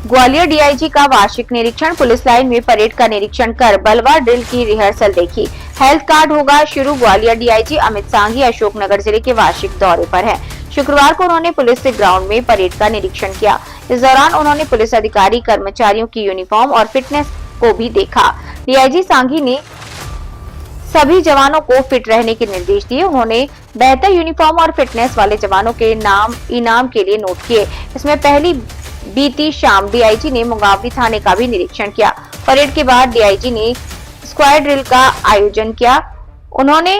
Gwalior DIG का वार्षिक निरीक्षण। पुलिस लाइन में परेड का निरीक्षण कर बलवा ड्रिल की रिहर्सल देखी। हेल्थ कार्ड होगा शुरू। ग्वालियर डीआईजी अमित सांघी अशोकनगर जिले के वार्षिक दौरे पर हैं। शुक्रवार को उन्होंने पुलिस से ग्राउंड में परेड का निरीक्षण किया। इस दौरान उन्होंने पुलिस अधिकारी कर्मचारियों की यूनिफॉर्म और फिटनेस को भी देखा। डीआईजी सांघी ने सभी जवानों को फिट रहने के निर्देश दिए। उन्होंने बेहतर यूनिफॉर्म और फिटनेस वाले जवानों के नाम इनाम के लिए नोट किए। इसमें पहली बीती शाम डीआईजी ने मुंगावली थाने का भी निरीक्षण किया। परेड के बाद डीआईजी ने स्क्वाड ड्रिल का आयोजन किया। उन्होंने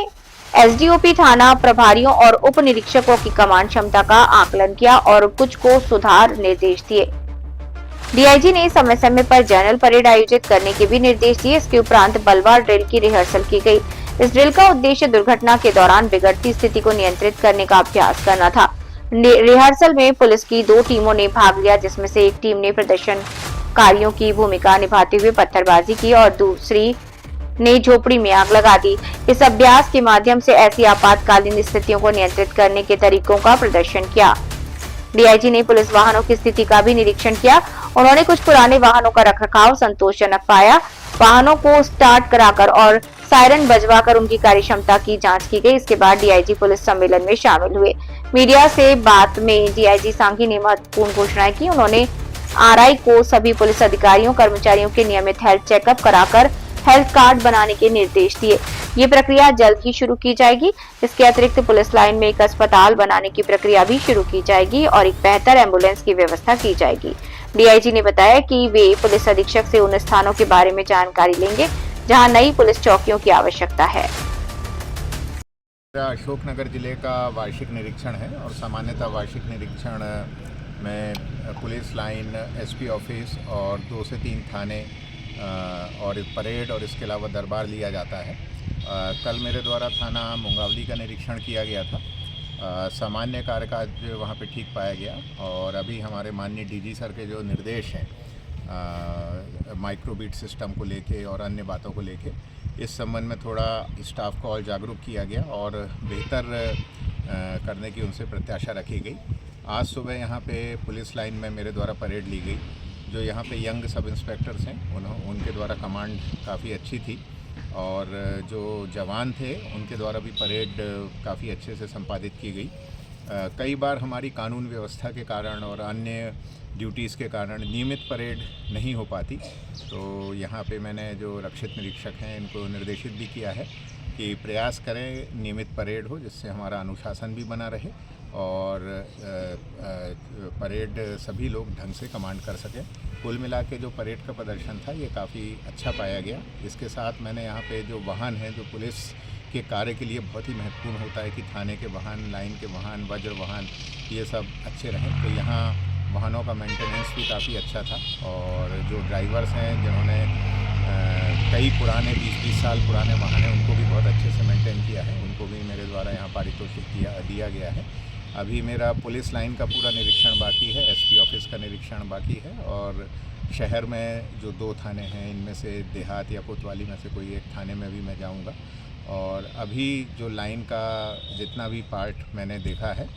एसडीओपी थाना प्रभारियों और उप निरीक्षकों की कमांड क्षमता का आकलन किया और कुछ को सुधार निर्देश दिए। डीआईजी ने समय समय पर जनरल परेड आयोजित करने के भी निर्देश दिए। इसके उपरांत बलवा ड्रिल की रिहर्सल की गई। इस ड्रिल का उद्देश्य दुर्घटना के दौरान बिगड़ती स्थिति को नियंत्रित करने का अभ्यास करना था। रिहर्सल में पुलिस की 2 टीमों ने भाग लिया, जिसमें से एक टीम ने प्रदर्शनकारियों की भूमिका निभाते हुए पत्थरबाजी की और दूसरी ने झोपड़ी में आग लगा दी। इस अभ्यास के माध्यम से ऐसी आपातकालीन स्थितियों को नियंत्रित करने के तरीकों का प्रदर्शन किया। डीआईजी ने पुलिस वाहनों की स्थिति का भी निरीक्षण किया। उन्होंने कुछ पुराने वाहनों का रखरखाव संतोषजनक पाया। वाहनों को स्टार्ट कराकर और सायरन बजवाकर उनकी कार्यक्षमता की जांच की गई। इसके बाद डीआईजी पुलिस सम्मेलन में शामिल हुए। मीडिया से बात में डीआईजी सांघी ने महत्वपूर्ण घोषणाएं की। उन्होंने आरआई को सभी पुलिस अधिकारियों कर्मचारियों के नियमित हेल्थ चेकअप कराकर हेल्थ कार्ड बनाने के निर्देश दिए। ये प्रक्रिया जल्द ही शुरू की जाएगी। इसके अतिरिक्त पुलिस लाइन में एक अस्पताल बनाने की प्रक्रिया भी शुरू की जाएगी और एक बेहतर एम्बुलेंस की व्यवस्था की जाएगी। डीआईजी ने बताया कि वे पुलिस अधीक्षक से उन स्थानों के बारे में जानकारी लेंगे जहां नई पुलिस चौकियों की आवश्यकता है। अशोकनगर जिले का वार्षिक निरीक्षण है और सामान्यतः वार्षिक निरीक्षण में पुलिस लाइन, एसपी ऑफिस और 2 से 3 थाने और परेड और इसके अलावा दरबार लिया जाता है। कल मेरे द्वारा थाना मुंगावली का निरीक्षण किया गया था। सामान्य कार्यकाज वहाँ पे ठीक पाया गया और अभी हमारे माननीय डीजी सर के जो निर्देश हैं माइक्रोबीट सिस्टम को लेके और अन्य बातों को लेके, इस संबंध में थोड़ा स्टाफ को और जागरूक किया गया और बेहतर करने की उनसे प्रत्याशा रखी गई। आज सुबह यहाँ पे पुलिस लाइन में मेरे द्वारा परेड ली गई। जो यहाँ पे यंग सब इंस्पेक्टर्स हैं उनके द्वारा कमांड काफ़ी अच्छी थी और जो जवान थे उनके द्वारा भी परेड काफ़ी अच्छे से संपादित की गई। कई बार हमारी कानून व्यवस्था के कारण और अन्य ड्यूटीज़ के कारण नियमित परेड नहीं हो पाती, तो यहाँ पे मैंने जो रक्षित निरीक्षक हैं इनको निर्देशित भी किया है कि प्रयास करें नियमित परेड हो, जिससे हमारा अनुशासन भी बना रहे और परेड सभी लोग ढंग से कमांड कर सकें। कुल मिला के जो परेड का प्रदर्शन था ये काफ़ी अच्छा पाया गया। इसके साथ मैंने यहाँ पे जो वाहन हैं जो पुलिस के कार्य के लिए बहुत ही महत्वपूर्ण होता है कि थाने के वाहन, लाइन के वाहन, वज्र वाहन ये सब अच्छे रहें, तो यहाँ वाहनों का मेंटेनेंस भी काफ़ी अच्छा था और जो ड्राइवर्स हैं जिन्होंने कई पुराने 20-20 साल पुराने वाहन हैं उनको भी बहुत अच्छे से मेंटेन किया है, उनको भी मेरे द्वारा यहाँ पारितोषिक दिया गया है। अभी मेरा पुलिस लाइन का पूरा निरीक्षण बाकी है, एसपी ऑफिस का निरीक्षण बाकी है और शहर में जो 2 थाने हैं इनमें से देहात या कोतवाली में से कोई एक थाने में भी मैं जाऊंगा और अभी जो लाइन का जितना भी पार्ट मैंने देखा है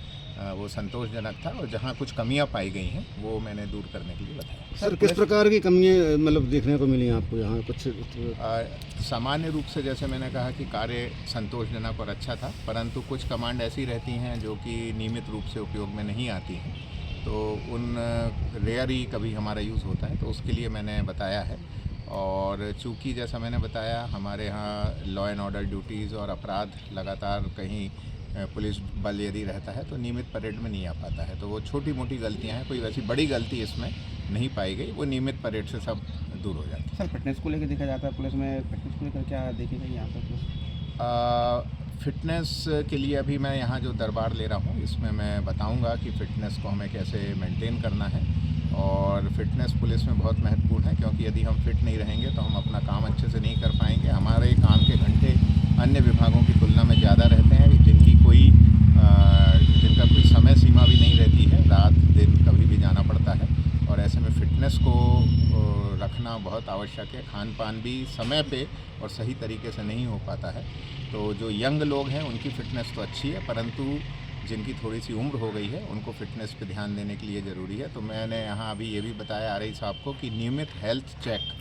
वो संतोषजनक था और जहाँ कुछ कमियां पाई गई हैं वो मैंने दूर करने के लिए बताया। सर, किस प्रकार की कमियां मतलब देखने को मिली आपको यहाँ कुछ? सामान्य रूप से जैसे मैंने कहा कि कार्य संतोषजनक और अच्छा था, परंतु कुछ कमांड ऐसी रहती हैं जो कि नियमित रूप से उपयोग में नहीं आती हैं, तो उन रेयर ही कभी हमारा यूज़ होता है, तो उसके लिए मैंने बताया है। और चूँकि जैसा मैंने बताया हमारे यहाँ लॉ एंड ऑर्डर ड्यूटीज़ और अपराध लगातार कहीं पुलिस बल यदि रहता है तो नियमित परेड में नहीं आ पाता है, तो वो छोटी मोटी गलतियां हैं, कोई वैसी बड़ी गलती इसमें नहीं पाई गई, वो नियमित परेड से सब दूर हो जाती है। सर, फिटनेस को लेकर देखा जाता है पुलिस में, फिटनेस को लेकर क्या देखेगा यहाँ पर? फिटनेस के लिए अभी मैं यहाँ जो दरबार ले रहा हूँ इसमें मैं बताऊँगा कि फ़िटनेस को हमें कैसे मेनटेन करना है और फिटनेस पुलिस में बहुत महत्वपूर्ण है, क्योंकि यदि हम फिट नहीं रहेंगे तो हम अपना काम अच्छे से नहीं कर पाएंगे। हमारे काम के घंटे अन्य विभागों की तुलना में ज़्यादा रहते हैं, जिनका कोई समय सीमा भी नहीं रहती है, रात दिन कभी भी जाना पड़ता है और ऐसे में फिटनेस को रखना बहुत आवश्यक है। खान पान भी समय पे और सही तरीके से नहीं हो पाता है, तो जो यंग लोग हैं उनकी फ़िटनेस तो अच्छी है, परंतु जिनकी थोड़ी सी उम्र हो गई है उनको फिटनेस पे ध्यान देने के लिए ज़रूरी है। तो मैंने यहाँ अभी ये भी बताया RI साहब को कि नियमित हेल्थ चेक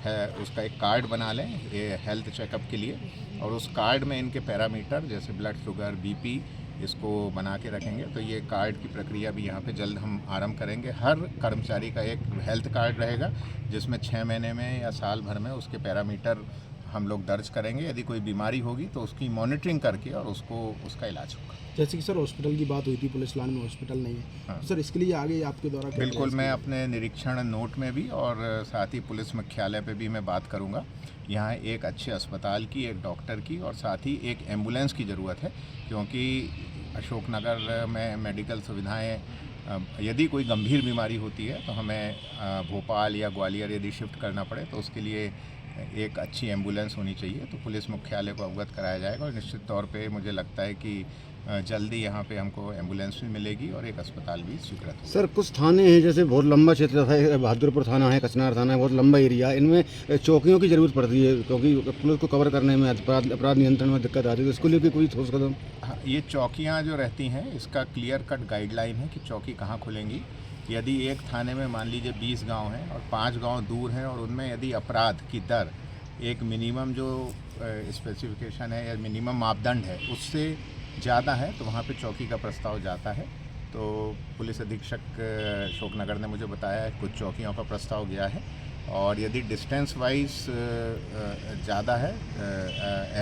है, उसका एक कार्ड बना लें ये हेल्थ चेकअप के लिए, और उस कार्ड में इनके पैरामीटर जैसे ब्लड शुगर, BP इसको बना के रखेंगे। तो ये कार्ड की प्रक्रिया भी यहाँ पे जल्द हम आरंभ करेंगे। हर कर्मचारी का एक हेल्थ कार्ड रहेगा जिसमें 6 महीने में या साल भर में उसके पैरामीटर हम लोग दर्ज करेंगे। यदि कोई बीमारी होगी तो उसकी मॉनिटरिंग करके और उसका इलाज होगा। जैसे कि सर हॉस्पिटल की बात हुई थी, पुलिस लाइन में हॉस्पिटल नहीं है। हाँ। तो सर इसके लिए आगे आपके द्वारा क्या बिल्कुल, प्रयास मैं किए? अपने निरीक्षण नोट में भी और साथ ही पुलिस मुख्यालय पे भी मैं बात करूंगा। यहाँ एक अच्छे अस्पताल की, एक डॉक्टर की और साथ ही एक एम्बुलेंस की ज़रूरत है, क्योंकि अशोकनगर में मेडिकल सुविधाएं, यदि कोई गंभीर बीमारी होती है तो हमें भोपाल या ग्वालियर यदि शिफ्ट करना पड़े तो उसके लिए एक अच्छी एम्बुलेंस होनी चाहिए। तो पुलिस मुख्यालय को अवगत कराया जाएगा और निश्चित तौर पे मुझे लगता है कि जल्दी यहाँ पे हमको एम्बुलेंस भी मिलेगी और एक अस्पताल भी स्वीकृत होगा। सर कुछ थाने हैं, जैसे बहुत लंबा क्षेत्र है, बहादुरपुर थाना है, कचनार थाना है, बहुत लंबा एरिया है, इनमें चौकियों की ज़रूरत पड़ती है क्योंकि पुलिस को कवर करने में अपराध नियंत्रण में दिक्कत आती है। तो इसको लेकर कोई ठोस कदम? हाँ, ये चौकियाँ जो रहती हैं इसका क्लियर कट गाइडलाइन है कि चौकी कहाँ खुलेंगी। यदि एक थाने में मान लीजिए 20 गांव हैं और 5 गांव दूर हैं और उनमें यदि अपराध की दर एक मिनिमम जो स्पेसिफिकेशन है या मिनिमम मापदंड है उससे ज़्यादा है तो वहाँ पे चौकी का प्रस्ताव जाता है। तो पुलिस अधीक्षक अशोकनगर ने मुझे बताया कुछ चौकियों का प्रस्ताव गया है, और यदि डिस्टेंस वाइज ज़्यादा है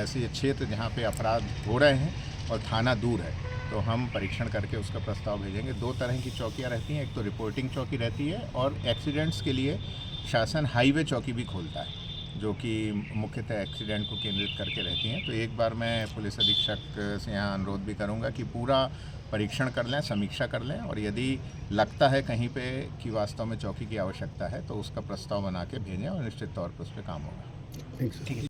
ऐसे क्षेत्र जहाँ पे अपराध हो रहे हैं और थाना दूर है तो हम परीक्षण करके उसका प्रस्ताव भेजेंगे। 2 तरह की चौकियाँ रहती हैं, एक तो रिपोर्टिंग चौकी रहती है और एक्सीडेंट्स के लिए शासन हाईवे चौकी भी खोलता है जो कि मुख्यतः एक्सीडेंट को केंद्रित करके रहती हैं। तो एक बार मैं पुलिस अधीक्षक से यहाँ अनुरोध भी करूँगा कि पूरा परीक्षण कर लें, समीक्षा कर लें, और यदि लगता है कहीं पे कि वास्तव में चौकी की आवश्यकता है तो उसका प्रस्ताव बना के भेजें और निश्चित तौर पर उस पर काम होगा। ठीक है।